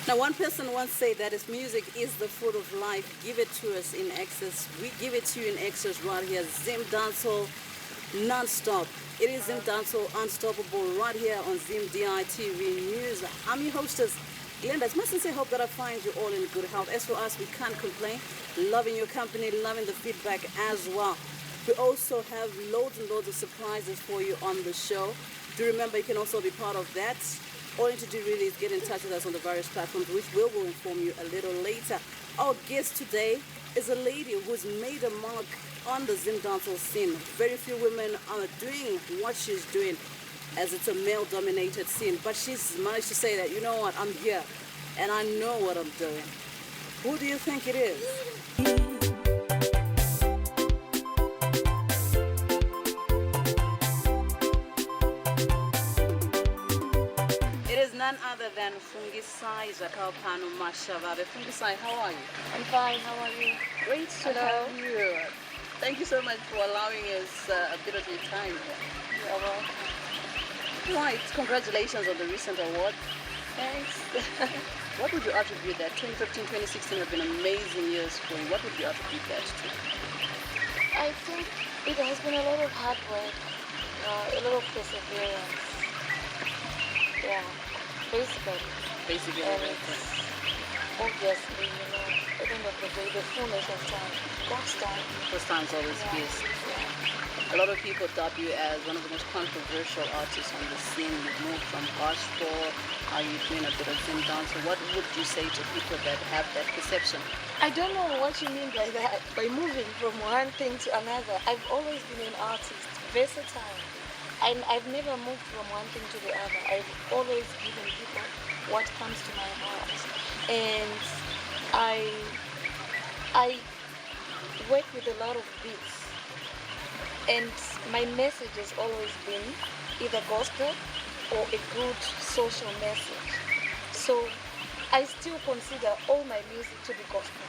Now, one person once said that if music is the food of life, give it to us in excess. We give it to you in excess right here. Zim Dancehall non-stop. It is Zim Dancehall Unstoppable right here on ZimdiTv News. I'm your hostess, Glenda. It's my sincere hope that I find you all in good health. As for us, we can't complain. Loving your company, loving the feedback as well. We also have loads and loads of surprises for you on the show. Do remember you can also be part of that. All you need to do really is get in touch with us on the various platforms, which we will inform you a little later. Our guest today is a lady who's made a mark on the Zim dancehall scene. Very few women are doing what she's doing, as it's a male-dominated scene. But she's managed to say that, you know what, I'm here, and I know what I'm doing. Who do you think it is? None other than Fungisai Zvakavapano-Mashavave. Fungisai, how are you? I'm fine, how are you? Great to have you. Thank you so much for allowing us a bit of your time. You're welcome. Right, congratulations on the recent award. Thanks. What would you attribute that? 2015, 2016 have been amazing years for you. What would you attribute that to? I think it has been a lot of hard work, a lot of perseverance. Yeah. Basically, and obviously, you know, at the end of the day, the fullness of time, God's time. God's time is always best. Yeah. A lot of people dub you as one of the most controversial artists on the scene. You've moved from gospel, are you doing a bit of Zim dance? What would you say to people that have that perception? I don't know what you mean by that, by moving from one thing to another. I've always been an artist, versatile. I've never moved from one thing to the other. I've always given people what comes to my heart. And I work with a lot of beats. And my message has always been either gospel or a good social message. So I still consider all my music to be gospel.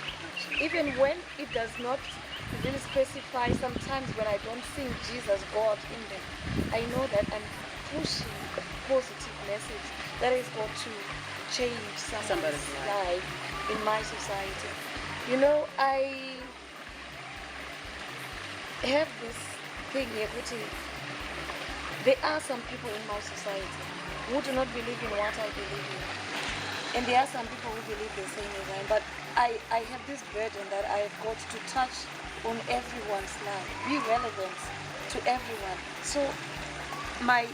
Even when it does not really specify, sometimes when I don't sing Jesus, God in them, I know that I'm pushing a positive message that is going to change somebody's life in my society. You know, I have this thing here, which is, there are some people in my society who do not believe in what I believe in. And there are some people who believe the same as I am. But I have this burden that I've got to touch on everyone's life, be relevant to everyone. So my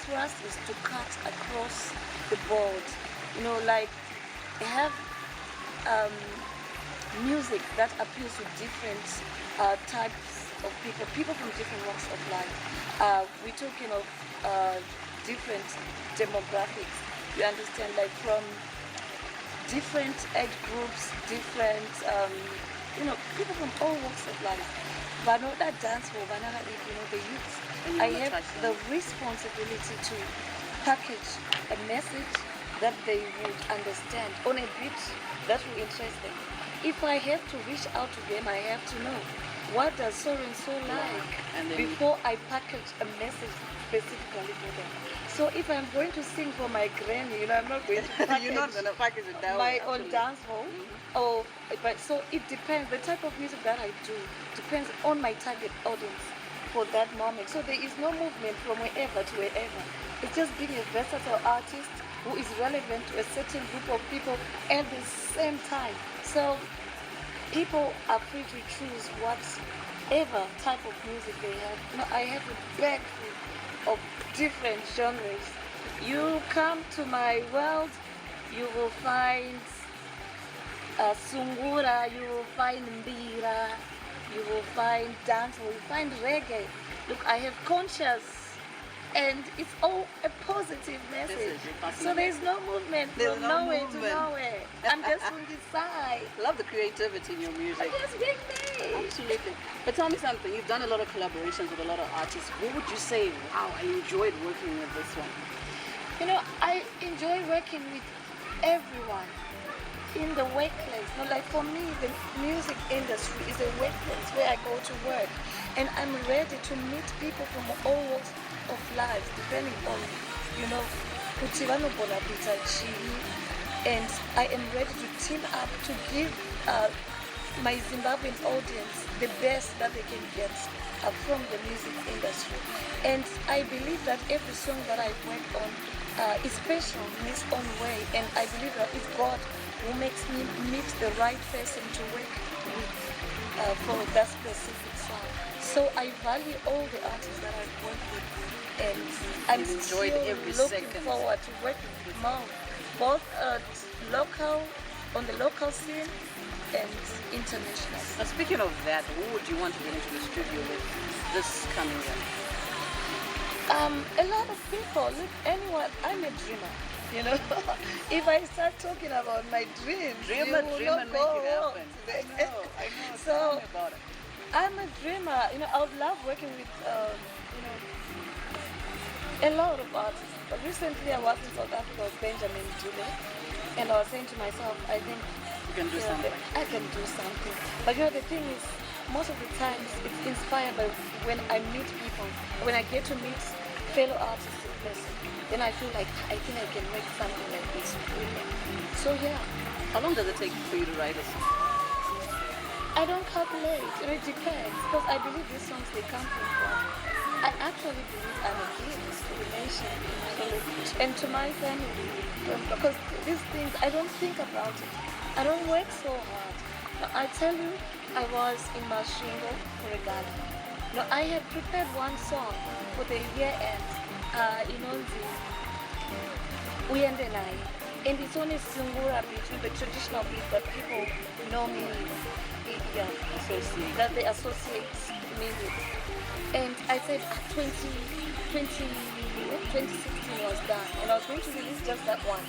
thrust is to cut across the board. You know, like have music that appeals to different types of people from different walks of life. We're talking of different demographics. You understand, like from different age groups, different people from all walks of life. But not that dance for banana, the youth. I have the responsibility to package a message that they would understand on a beat that will interest them. If I have to reach out to them, I have to know what does so and so like, and before I package a message specifically for them. So if I'm going to sing for my granny, I'm not going to package, you're not going to package it that my way, own dance hall. But so it depends. The type of music that I do depends on my target audience for that moment. So there is no movement from wherever to wherever. It's just being a versatile artist who is relevant to a certain group of people at the same time. So people are free to choose whatever type of music they have. I have a bag full of different genres. You come to my world, you will find Sungura, you will find Mbira, you will find dance, you will find reggae. Look, I have conscious, and it's all a positive message. So there's no movement from nowhere to nowhere. I'm just Fungisai. Love the creativity in your music. Yes, big. Absolutely. But tell me something. You've done a lot of collaborations with a lot of artists. What would you say, wow, I enjoyed working with this one? I enjoy working with everyone in the workplace. Like for me, the music industry is a workplace where I go to work, and I'm ready to meet people from all walks of life, depending on, kuti vanogona kuita chii, and I am ready to team up to give my Zimbabwean audience the best that they can get from the music industry. And I believe that every song that I work on is special in its own way, and I believe that it's God who makes me meet the right person to work with for that specific song. So I value all the artists that I've worked with, and I'm enjoyed every looking second. forward to working with more, both local, on the local scene and international. Now, speaking of that, who would you want to get into the studio with this coming year? A lot of people, look, anyone, I'm a dreamer, you know. If I start talking about my dreams, Dream you and will dream not and make go it wrong happen. today. I know. So, Tell me about it. I'm a dreamer, you know. I would love working with, you know, a lot of artists. But recently I was in South Africa with Benjamin Dube, and I was saying to myself, I think You can do you know, something. I can do something. But you know, the thing is, most of the times it's inspired by when I meet people, when I get to meet fellow artists in person, then I feel like I think I can make something like this with them. So yeah, How long does it take for you to write a song? I don't calculate, you know, it depends, because I believe these songs, they come from God. I actually believe I'm a gift to the nation and to my family, because these things, I don't think about it. I don't work so hard. Now, I tell you, I was in Mashingo for a gala. Now, I had prepared one song for the year end, you know, and it's only Sungura beat, the traditional beat that people know me with, that they associate me with. And I said 2016 was done, and I was going to release just that one.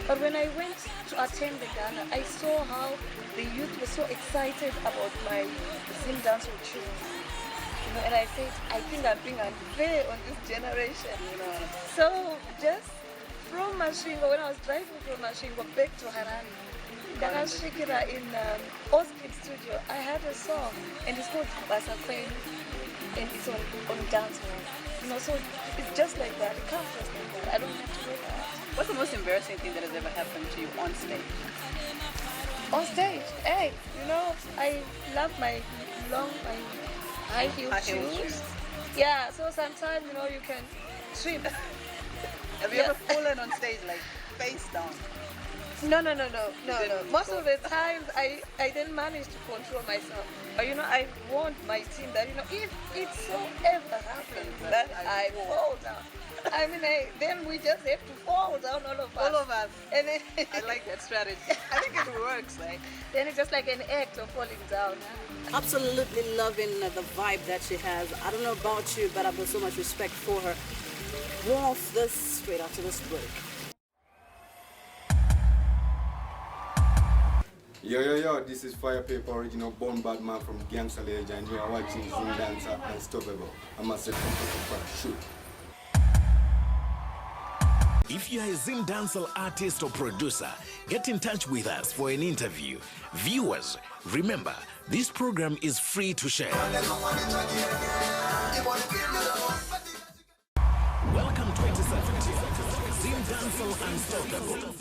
But when I went to attend the gala, I saw how the youth were so excited about my Zim dancehall tune. You know, and I said, I think I'm being unfair on this generation, you know. So just from Mashingo, when I was driving from Mashingo back to Harare, Shikira in Oskin studio, I had a song, and it's called Basa Kwen, and it's on dancehall. You know, so it's just like that. It comes just like that. I don't have to work hard. What's the most embarrassing thing that has ever happened to you on stage? On stage, hey, you know, I love my high heel shoes. Yeah, so sometimes, you know, you can trip. Have you ever fallen on stage like face down? No. Most of the times I didn't manage to control myself. But you know, I warned my team that, you know, if it so ever happens that I fall down, I mean, then we just have to fall down, all of us. All of us. And then I like that strategy. I think it works, like. then it's just like an act of falling down. Absolutely loving the vibe that she has. I don't know about you, but I've got so much respect for her. More of this straight after this break. Yo, this is Fire Paper Original Born Bad Man from Gangsta Age, and you are watching ZimDancer Unstoppable. I must say, shoot. If you are a Zim dancehall artist or producer, get in touch with us for an interview. Viewers, remember, this program is free to share. Welcome 2017, Zim dancehall Unstoppable.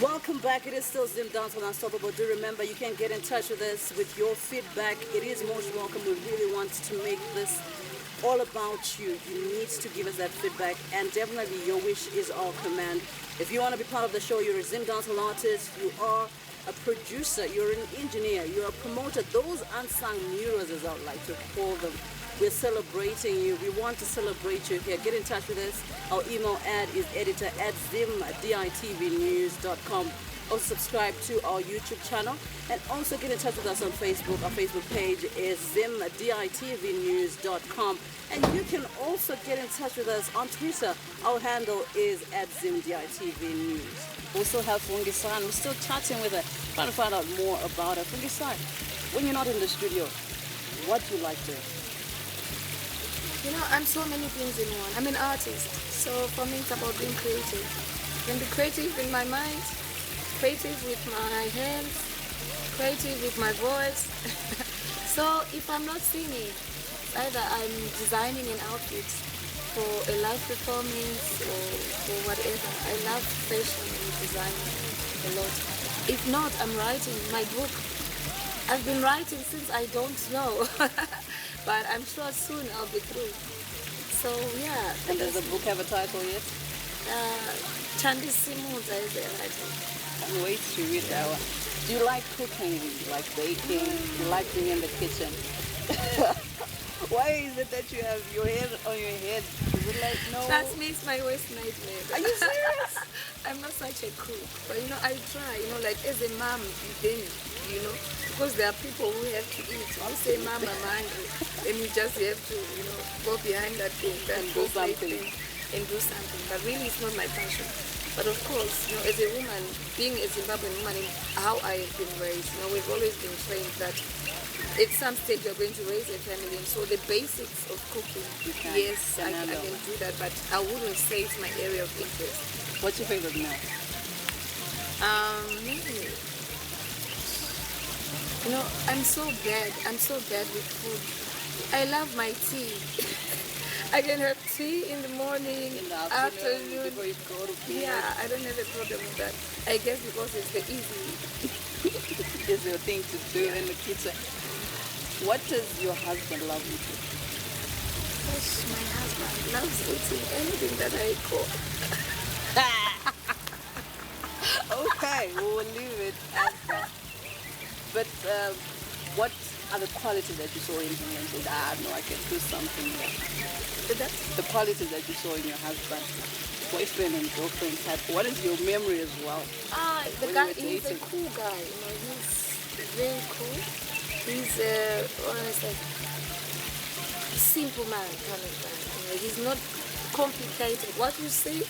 Welcome back. It is still Zim Dancehall Unstoppable. Do remember, you can get in touch with us with your feedback. It is most welcome. We really want to make this all about you. You need to give us that feedback, and definitely your wish is our command. If you want to be part of the show, you're a Zim dancehall artist, you are a producer, you're an engineer, you're a promoter, those unsung heroes, as I would like to call them. We're celebrating you. We want to celebrate you here. Get in touch with us. Our email ad is editor@ZimdiTvnews.com. Also subscribe to our YouTube channel, and also get in touch with us on Facebook. Our Facebook page is ZimdiTvnews.com, and you can also get in touch with us on Twitter. Our handle is @ZimdiTvNews. Also have Fungisai. We're still chatting with her, trying to find out more about her. Fungisai, when you're not in the studio, what do you like to? You know, I'm so many things in one. I'm an artist, so for me it's about being creative. I can be creative in my mind, creative with my hands, creative with my voice. So if I'm not singing, either I'm designing an outfit, for a live performance or for whatever. I love fashion and design a lot. If not, I'm writing my book. I've been writing since I don't know, but I'm sure soon I'll be through. So yeah. And does the book have a title yet? Chandi Simuza is the writer. Can't wait to read that one. Do you like cooking? Do you like baking? Do you like being in the kitchen? Why is it that you have your head on your head? Is it like, no? That makes my worst nightmare. Are you serious? I'm not such a cook, but I try, like as a mom, then, because there are people who have to eat. You say, Mom, I'm hungry, then you just have to, go behind that thing and do something. And do something. But really, it's not my passion. But of course, as a woman, being a Zimbabwean woman, and how I have been raised, we've always been trained that at some stage you're going to raise a family, and so the basics of cooking, yes, I can do that, but I wouldn't say it's my area of interest. What's your favorite meal? I'm so bad with food. I love my tea. I can have tea in the morning, in the afternoon. Before you go to bed. Yeah, I don't have a problem with that. I guess because it's the easy. It's your thing to do in the kitchen. What does your husband love you to? Gosh, my husband loves eating anything that I cook. Okay, we will leave it at that. But what are the qualities that you saw in him and said, no, I can do something there? The qualities that you saw in your husband, boyfriend and girlfriend type. What is your memory as well? The guy, he's a cool guy. He's very cool. He's simple man kind of guy. He's not complicated. What you see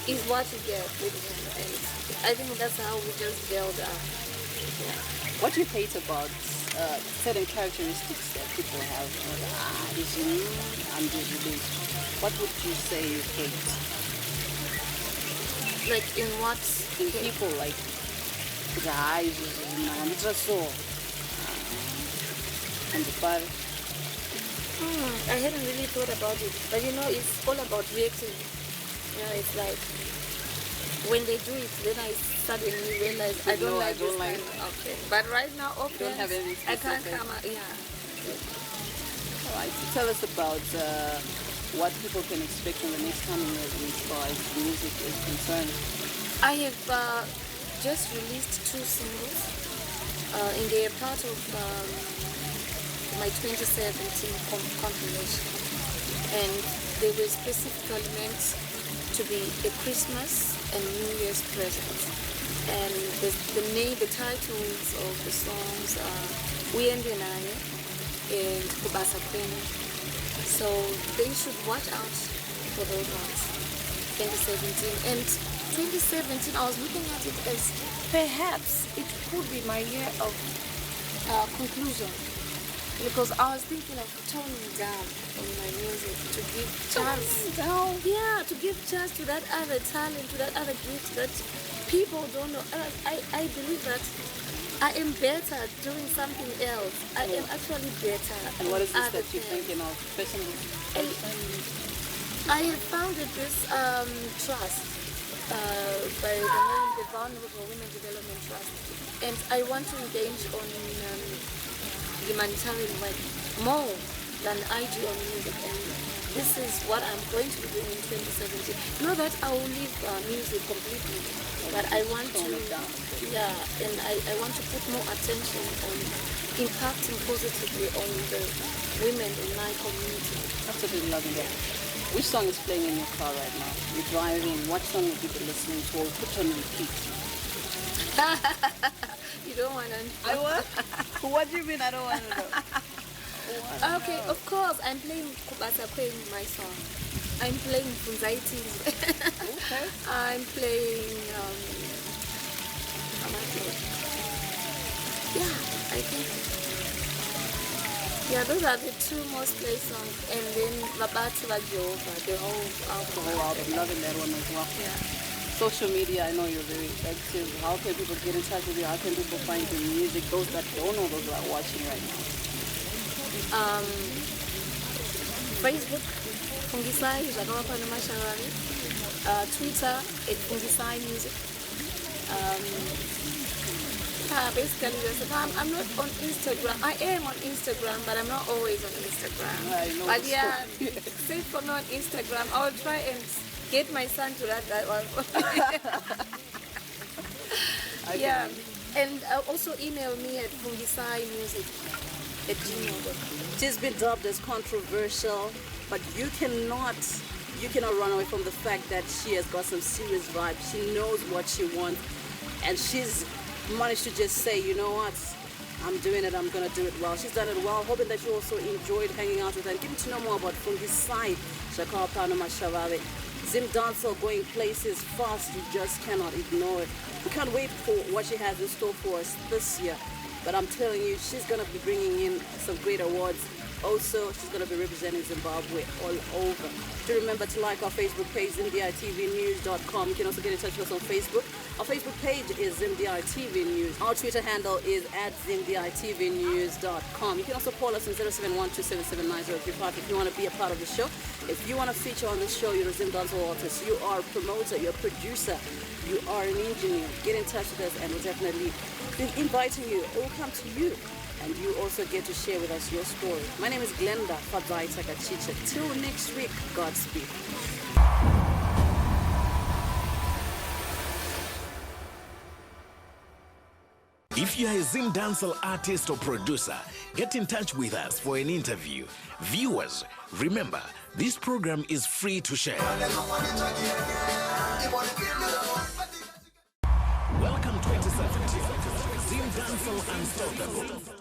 is what you get with him, and I think that's how we just build up. Yeah. What do you hate about certain characteristics that people have? He's new, I'm usually. What would you say you hate? Like in what? In people, like the eyes, I'm just so. And the body. I hadn't really thought about it, but it's all about reacting. It's like when they do it, then I suddenly realize I don't like this kind. Okay, but right now, don't have any I can't come out. Yeah. All right. So tell us about what people can expect in the next coming years as far as music is concerned. I have just released 2 singles, and they are part of my 2017 compilation, and they were specifically meant to be a Christmas and New Year's present. And the titles of the songs are Uyendenayo and Kubasa Kwenu. So they should watch out for those ones. 2017. And 2017, I was looking at it as perhaps it could be my year of conclusion. Because I was thinking of toning down on my music to give chance. Yeah, to give chance to that other talent, to that other gift that people don't know. I believe that I am better doing something else. I am actually better. And what is this that you're thinking of personally? I have founded this trust by the name the Vulnerable Women Development Trust, and I want to engage on humanitarian work more than I do on music, and this is what I'm going to be doing in 2017. Not that I will leave music completely, but I want to, and I want to put more attention on impacting positively on the women in my community. Absolutely loving that. Which song is playing in your car right now? You're driving. What song would you be listening to or put on repeat? You don't want to know. I what? What do you mean I don't want to know? Okay, of course, I'm playing Kubasa Kwenu, my song. I'm playing Fungisai Zvakavapano-Mashavave. Okay. I'm playing, I think, those are the 2 most played songs. And then Labati La Jehovah, the whole album. Loving that one as well. Yeah. Social media, I know you're very active. How can people get in touch with you? How can people find your music? Those that don't know, those that are watching right now. Facebook, Fungisai Zvakavapano-Mashavave. Twitter at Fungisai Music. Basically, I'm not on Instagram. I am on Instagram, but I'm not always on Instagram. I know. But yeah, say for me on Instagram, I'll try and get my son to write that one. Yeah, and also email me at fungisaimusic@gmail.com. She's been dubbed as controversial, but you cannot run away from the fact that she has got some serious vibes. She knows what she wants, and she's managed to just say, you know what, I'm doing it, I'm gonna do it well. She's done it well, hoping that you also enjoyed hanging out with her and getting to know more about Fungisai Zvakavapano-Mashavave. Zimdancehall going places fast, you just cannot ignore it. We can't wait for what she has in store for us this year, but I'm telling you, she's gonna be bringing in some great awards. Also, she's going to be representing Zimbabwe all over. Do remember to like our Facebook page, ZimdiTvNews.com. You can also get in touch with us on Facebook. Our Facebook page is ZimdiTv News. Our Twitter handle is @ZimdiTvNews.com. You can also call us on 0712779035 if you want to be a part of the show. If you want to feature on the show, you're a Zimdancehall artist, you are a promoter, you're a producer, you are an engineer, get in touch with us and we'll definitely be inviting you. It will come to you. And you also get to share with us your story. My name is Glenda Fadzai Takachicha. Till next week, Godspeed. If you are a Zimdancehall artist or producer, get in touch with us for an interview. Viewers, remember, this program is free to share. Welcome 2017. Zimdancehall Unstoppable.